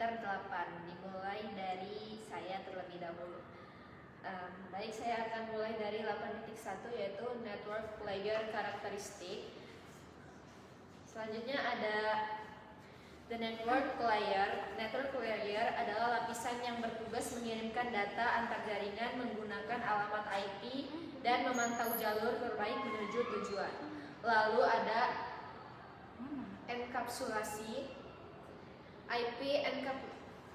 parameter 8. Dimulai dari saya terlebih dahulu. Baik, saya akan mulai dari 8.1 yaitu Network Layer Characteristic. Selanjutnya ada The Network Layer. Network Layer adalah lapisan yang bertugas mengirimkan data antar jaringan menggunakan alamat IP dan memantau jalur terbaik menuju tujuan. Lalu ada enkapsulasi. IP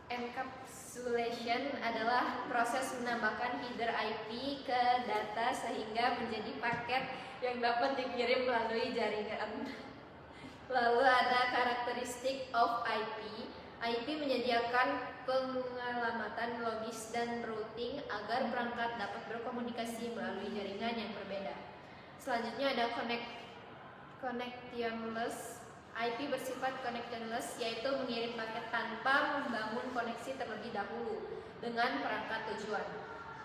encapsulation adalah proses menambahkan header IP ke data sehingga menjadi paket yang dapat dikirim melalui jaringan. Lalu ada karakteristik of IP. IP menyediakan pengalamatan logis dan routing agar perangkat dapat berkomunikasi melalui jaringan yang berbeda. Selanjutnya ada connectionless. IP bersifat connectionless, yaitu mengirim paket tanpa membangun koneksi terlebih dahulu dengan perangkat tujuan.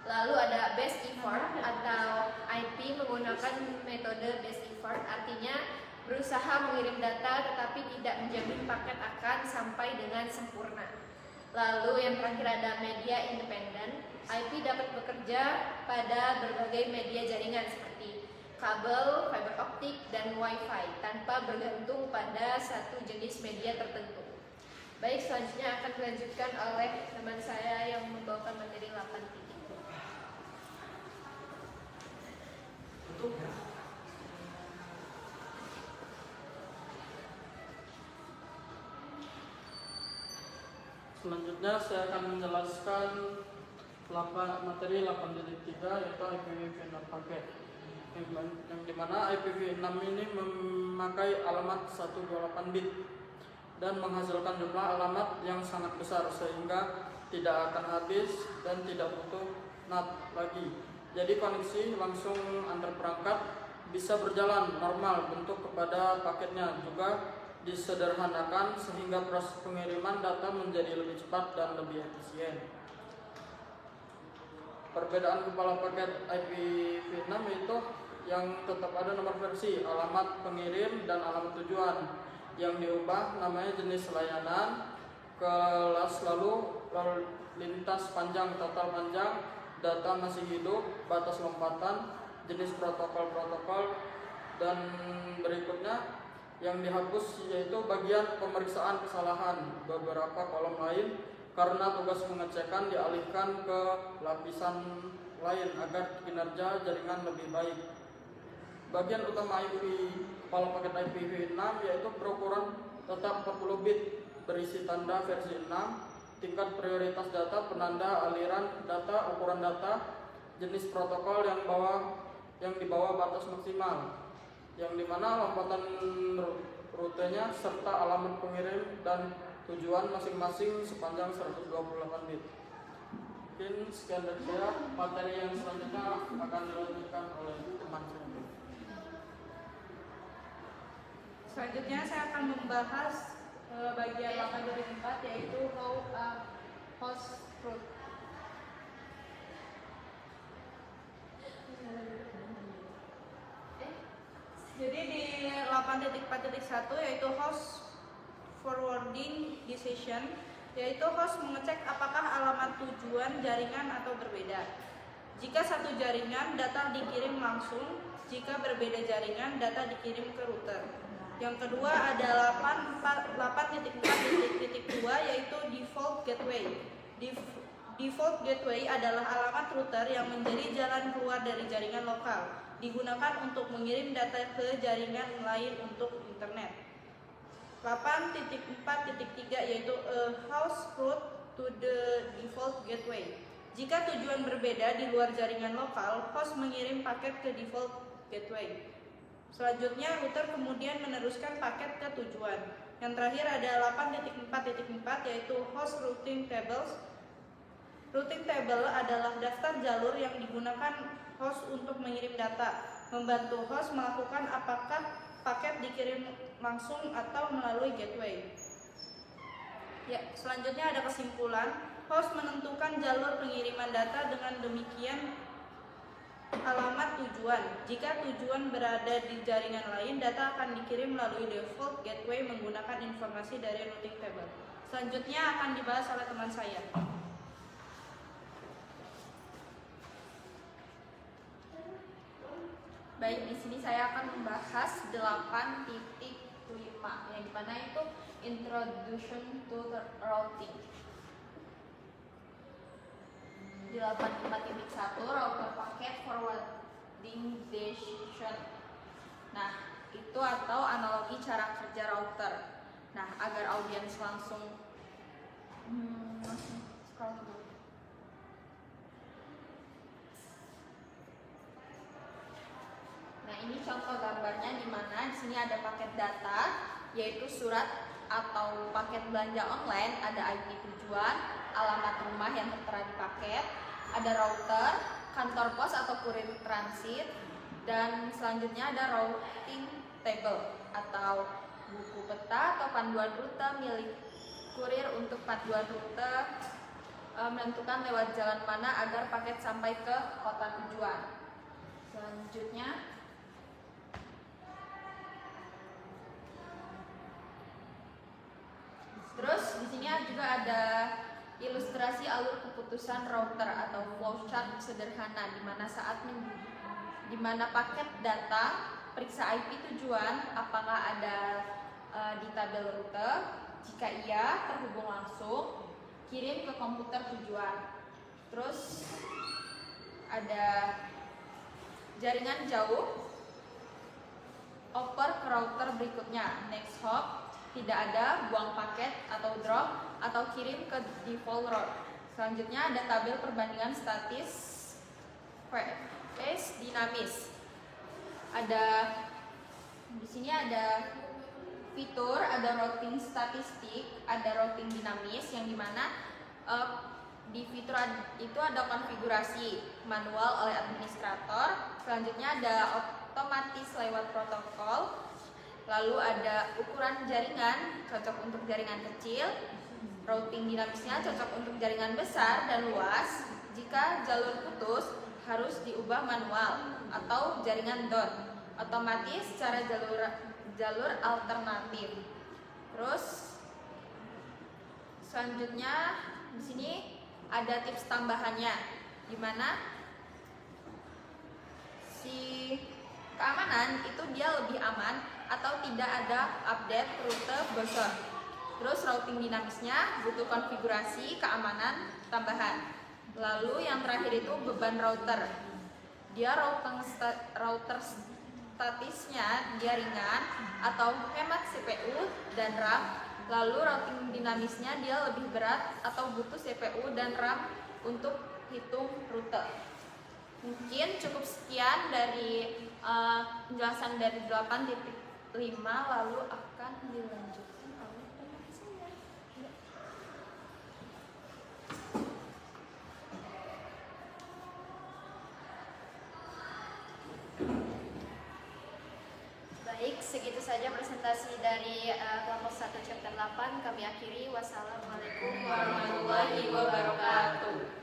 Lalu ada best effort atau IP menggunakan metode best effort, artinya berusaha mengirim data tetapi tidak menjamin paket akan sampai dengan sempurna. Lalu yang terakhir ada media independen. IP dapat bekerja pada berbagai media jaringan seperti kabel, fiber optik, dan wifi tanpa bergantung pada satu jenis media tertentu. Baik, selanjutnya akan dilanjutkan oleh teman saya yang membawakan materi 8 titik. Selanjutnya saya akan menjelaskan materi 8.3 yaitu IPv6 paket. Yang dimana IPv6 ini memakai alamat 128 bit dan menghasilkan jumlah alamat yang sangat besar sehingga tidak akan habis dan tidak butuh NAT lagi. Jadi koneksi langsung antar perangkat bisa berjalan normal bentuk kepada paketnya juga disederhanakan sehingga proses pengiriman data menjadi lebih cepat dan lebih efisien. Perbedaan kepala paket IPv6 itu yang tetap ada nomor versi, alamat pengirim dan alamat tujuan. Yang diubah namanya jenis layanan, kelas lalu lintas panjang, total panjang, data masih hidup, batas lompatan, jenis protokol, dan berikutnya yang dihapus yaitu bagian pemeriksaan kesalahan. Beberapa kolom lain karena tugas pengecekan dialihkan ke lapisan lain agar kinerja jaringan lebih baik. Bagian utama kepala paket IPv6 yaitu berukuran tetap 40 bit, berisi tanda versi 6, tingkat prioritas data, penanda aliran data, ukuran data, jenis protokol yang dibawa batas maksimal, yang dimana lompatan rutenya serta alamat pengirim dan tujuan masing-masing sepanjang 128 bit. Mungkin sekian dari saya. Materi yang selanjutnya akan dilanjutkan oleh teman saya. Selanjutnya saya akan membahas bagian 8.4 yaitu how a host route. Jadi di 8.4.1 yaitu host forwarding decision, yaitu host mengecek apakah alamat tujuan jaringan atau berbeda. Jika satu jaringan, data dikirim langsung. Jika berbeda jaringan, data dikirim ke router. Yang kedua ada 8.4.2 yaitu default gateway. Default gateway adalah alamat router yang menjadi jalan keluar dari jaringan lokal, digunakan untuk mengirim data ke jaringan lain untuk internet. 8.4.3 yaitu a host route to the default gateway. Jika tujuan berbeda di luar jaringan lokal, host mengirim paket ke default gateway. Selanjutnya router kemudian meneruskan paket ke tujuan. Yang terakhir ada 8.4.4 yaitu host routing tables. Routing table adalah daftar jalur yang digunakan host untuk mengirim data, membantu host melakukan apakah paket dikirim langsung atau melalui gateway. Ya, selanjutnya ada kesimpulan. Host menentukan jalur pengiriman data, dengan demikian alamat tujuan. Jika tujuan berada di jaringan lain, data akan dikirim melalui default gateway menggunakan informasi dari routing table. Selanjutnya akan dibahas oleh teman saya. Baik, di sini saya akan membahas 8.5 yang dimana itu Introduction to the Routing. Di 8.5.1 router packet forwarding decision. Nah, itu atau analogi cara kerja router. Nah, agar audiens langsung scroll dulu. Nah, ini contoh gambarnya di mana di sini ada paket data yaitu surat atau paket belanja online, ada IP tujuan, alamat rumah yang tertera di paket, ada router, kantor pos atau kurir transit, dan selanjutnya ada routing table atau buku peta atau panduan rute milik kurir untuk panduan rute menentukan lewat jalan mana agar paket sampai ke kota tujuan. Selanjutnya terus di sini juga ada ilustrasi alur keputusan router atau flowchart sederhana di mana paket data periksa IP tujuan apakah ada di tabel rute. Jika iya, terhubung langsung, kirim ke komputer tujuan. Terus ada jaringan jauh, oper ke router berikutnya, next hop. Tidak ada, buang paket atau drop atau kirim ke default route. Selanjutnya ada tabel perbandingan statis vs dinamis. Di sini ada fitur, ada routing statistik, ada routing dinamis yang dimana di fitur itu ada konfigurasi manual oleh administrator. Selanjutnya ada otomatis lewat protokol. Lalu ada ukuran jaringan, cocok untuk jaringan kecil. Routing dinamisnya cocok untuk jaringan besar dan luas. Jika jalur putus, harus diubah manual atau jaringan dot. Otomatis cara jalur alternatif. Terus selanjutnya di sini ada tips tambahannya, di mana si keamanan itu dia lebih aman atau tidak ada update rute bosan. Terus routing dinamisnya butuh konfigurasi keamanan tambahan. Lalu yang terakhir itu beban router. Dia router statisnya dia ringan atau hemat CPU dan RAM. Lalu routing dinamisnya dia lebih berat atau butuh CPU dan RAM untuk hitung rute. Mungkin cukup sekian dari penjelasan dari 8.5, lalu akan dilanjutkan oleh teman saya. Baik, segitu saja presentasi dari kelompok 1 chapter 8. Kami akhiri. Wassalamualaikum warahmatullahi wabarakatuh.